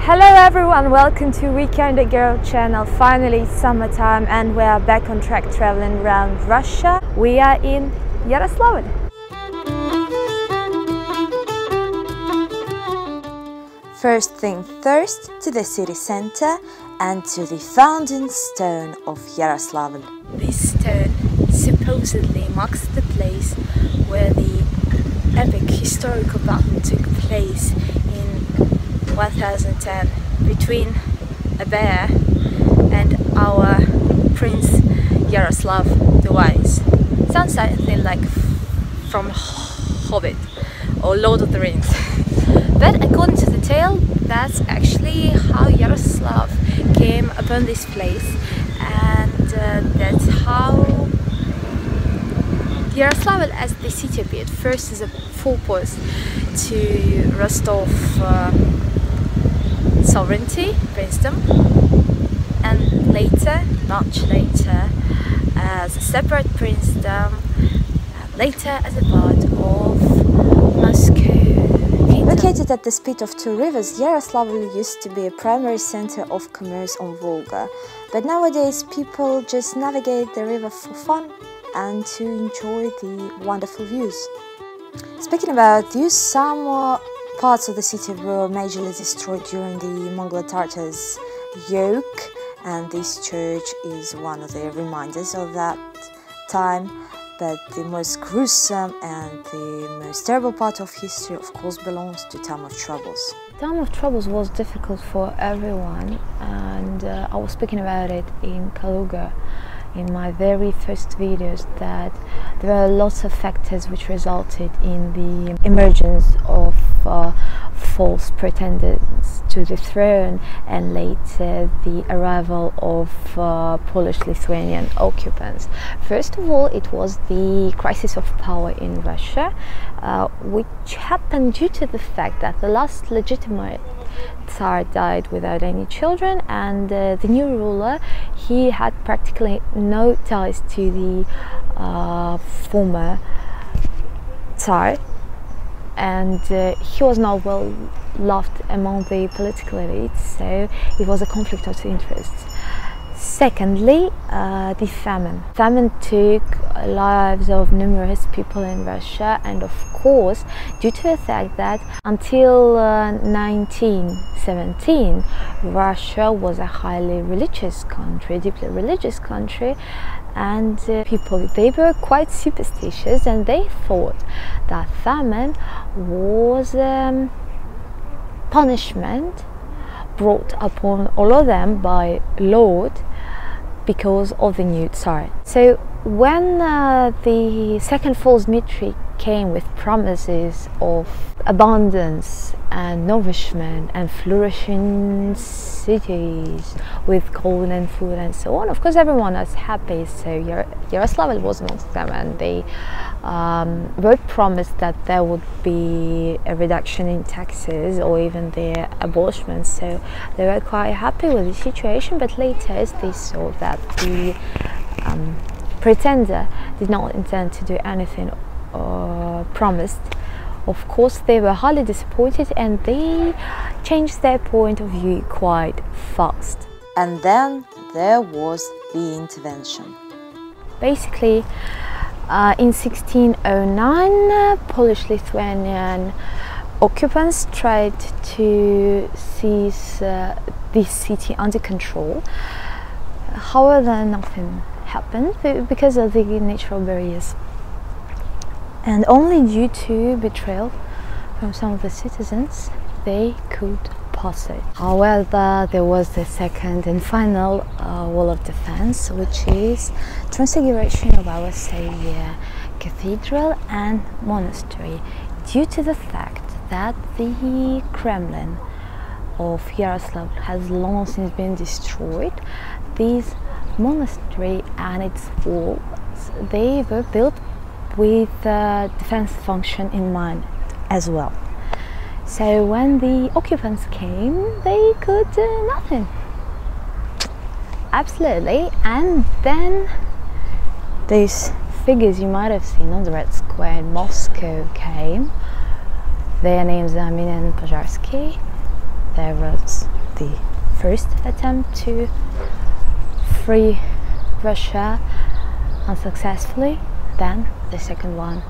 Hello everyone, welcome to Weekend Girl channel. Finally it's summertime and we are back on track traveling around Russia. We are in Yaroslavl. First thing first, to the city center and to the founding stone of Yaroslavl. This stone supposedly marks the place where the epic historical battle took place in 1010 between a bear and our Prince Yaroslavl the Wise. Sounds something like from Hobbit or Lord of the Rings. But according to the tale, that's actually how Yaroslavl came upon this place, and that's how Yaroslavl as the city appeared. First as a forepost to Rostov sovereignty, princedom, and later, much later, as a separate princedom, and later as a part of Moscow. Located at the spit of two rivers, Yaroslavl used to be a primary center of commerce on Volga, but nowadays people just navigate the river for fun and to enjoy the wonderful views. Speaking about views, some parts of the city were majorly destroyed during the Mongol Tartars' yoke, and this church is one of the reminders of that time. But the most gruesome and the most terrible part of history, of course, belongs to Time of Troubles. Time of Troubles was difficult for everyone, and I was speaking about it in Kaluga in my very first videos, that there are lots of factors which resulted in the emergence of false pretenders to the throne, and later the arrival of Polish-Lithuanian occupants. First of all, it was the crisis of power in Russia, which happened due to the fact that the last legitimate Tsar died without any children, and the new ruler, he had practically no ties to the former Tsar, and he was not well loved among the political elites, so it was a conflict of interests. Secondly, the famine. Famine took lives of numerous people in Russia, and of course, due to the fact that until 1917, Russia was a highly religious country, deeply religious country, and people, they were quite superstitious, and they thought that famine was punishment brought upon all of them by Lord because of the new Tsar. So when the second false Dmitri came with promises of abundance and nourishment and flourishing cities with golden food and so on, of course everyone was happy. So Yaroslavl was amongst them, and they both promised that there would be a reduction in taxes or even their abolishment, so they were quite happy with the situation. But later, as they saw that the pretender did not intend to do anything promised, of course they were highly disappointed, and they changed their point of view quite fast. And then there was the intervention. Basically, in 1609, Polish-Lithuanian occupants tried to seize this city under control. However, nothing happened because of the natural barriers, and only due to betrayal from some of the citizens they could pass it. However, there was the second and final wall of defense, which is transfiguration of our Savior Cathedral and monastery, due to the fact that the Kremlin of Yaroslavl has long since been destroyed. This monastery and its walls, they were built with defense function in mind as well. So when the occupants came, they could do nothing. Absolutely. And then those figures you might have seen on the Red Square in Moscow came. Their names are Lenin and Požarsky. There was the first attempt to free Russia unsuccessfully, then the second one,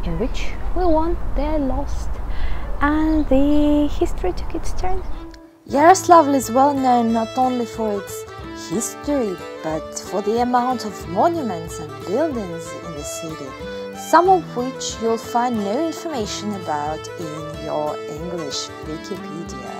in which we won, they lost, and the history took its turn. Yaroslavl is well known not only for its history, but for the amount of monuments and buildings in the city, some of which you'll find no information about in your English Wikipedia.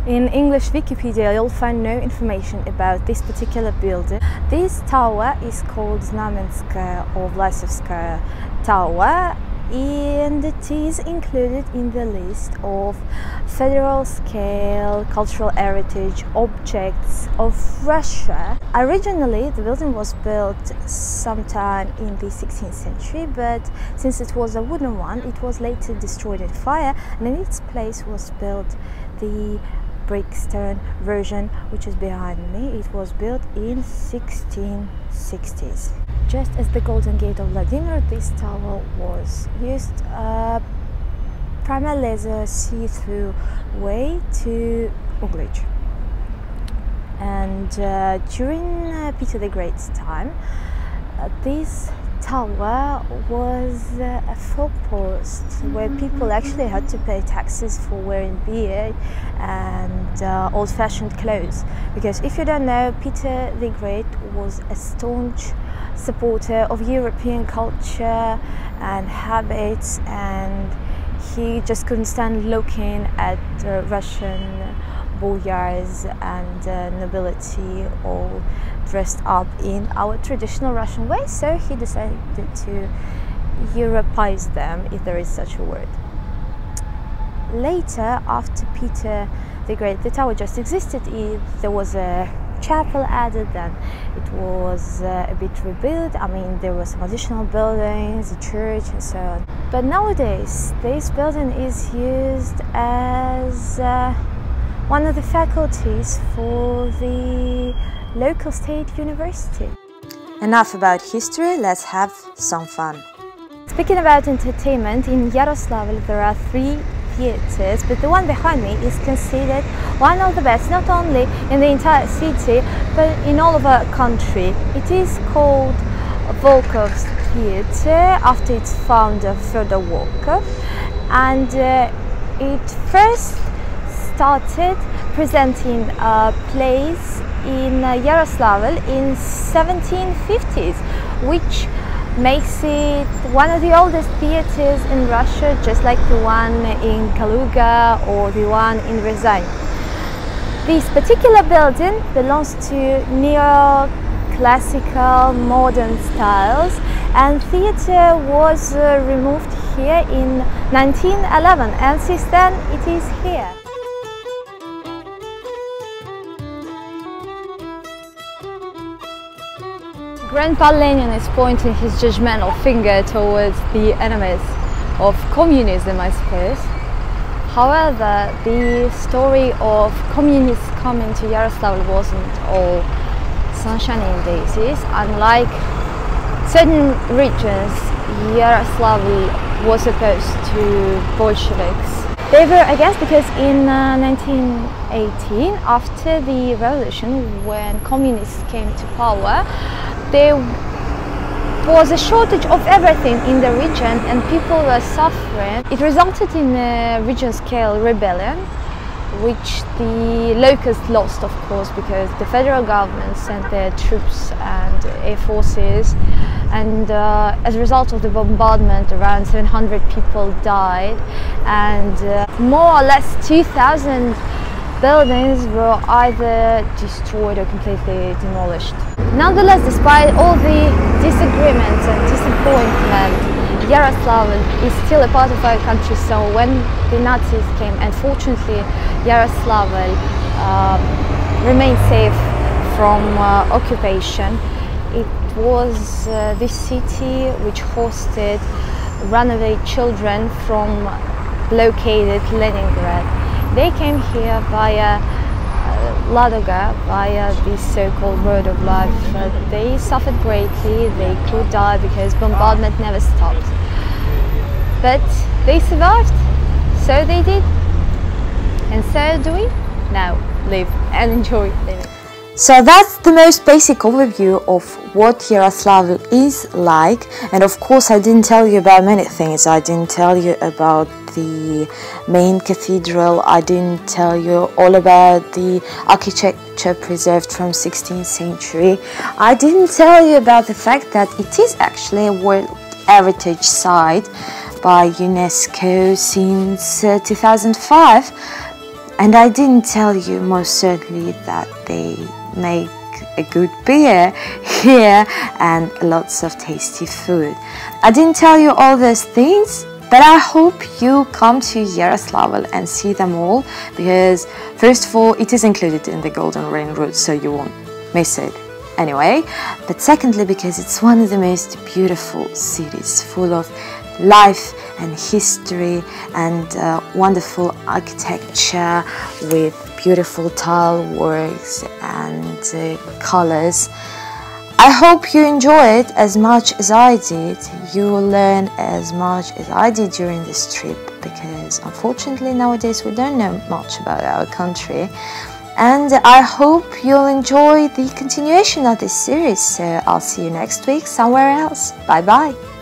In English Wikipedia, you'll find no information about this particular building. This tower is called Znamenskaya or Vlasovskaya Tower, and it is included in the list of federal scale cultural heritage objects of Russia. Originally, the building was built sometime in the 16th century, but since it was a wooden one, it was later destroyed in fire, and in its place was built the brick stone version, which is behind me. It was built in 1660s. Just as the Golden Gate of Vladimir, this tower was used primarily as a see-through way to Uglitch. And during Peter the Great's time, this tower was a forepost where people actually had to pay taxes for wearing beard and old-fashioned clothes. Because if you don't know, Peter the Great was a staunch supporter of European culture and habits, and he just couldn't stand looking at Russian boyars and nobility all dressed up in our traditional Russian way, so he decided to Europeize them, if there is such a word. Later, after Peter the Great, the tower just existed. There was a chapel added, then it was a bit rebuilt. I mean, there were some additional buildings, a church and so on. But nowadays, this building is used as one of the faculties for the local state university. Enough about history, let's have some fun. Speaking about entertainment, in Yaroslavl there are 3 theatres, but the one behind me is considered one of the best, not only in the entire city, but in all of our country. It is called Volkov's Theatre, after its founder Fyodor Volkov, and it first started presenting plays in Yaroslavl in 1750s, which makes it one of the oldest theatres in Russia, just like the one in Kaluga or the one in Ryazan. This particular building belongs to neo-classical modern styles, and theatre was removed here in 1911, and since then it is here. Grandpa Lenin is pointing his judgmental finger towards the enemies of communism, I suppose. However, the story of communists coming to Yaroslavl wasn't all sunshine and daisies. Unlike certain regions, Yaroslavl was opposed to Bolsheviks. They were against, because in 1918, after the revolution, when communists came to power, there was a shortage of everything in the region and people were suffering. It resulted in a region-scale rebellion, which the locusts lost, of course, because the federal government sent their troops and air forces, and as a result of the bombardment around 700 people died, and more or less 2,000 buildings were either destroyed or completely demolished. Nonetheless, despite all the disagreements and disappointment, Yaroslavl is still a part of our country. So when the Nazis came, and fortunately Yaroslavl remained safe from occupation, it was this city which hosted runaway children from blockaded Leningrad. They came here via Ladoga, via this so-called road of life. They suffered greatly, they could die because bombardment never stopped. But they survived, so they did, and so do we. now live and enjoy living. So that's the most basic overview of what Yaroslavl is like, and of course I didn't tell you about many things. I didn't tell you about the main cathedral, I didn't tell you all about the architecture preserved from 16th century, I didn't tell you about the fact that it is actually a World Heritage Site by UNESCO since 2005, and I didn't tell you most certainly that they make a good beer here and lots of tasty food. I didn't tell you all those things, but I hope you come to Yaroslavl and see them all, because first of all it is included in the Golden Rain route, so you won't miss it anyway, but secondly because it's one of the most beautiful cities, full of life and history and wonderful architecture with beautiful tile works and colors. I hope you enjoy it as much as I did. You will learn as much as I did during this trip, because unfortunately nowadays we don't know much about our country. And I hope you'll enjoy the continuation of this series. So I'll see you next week somewhere else. Bye bye.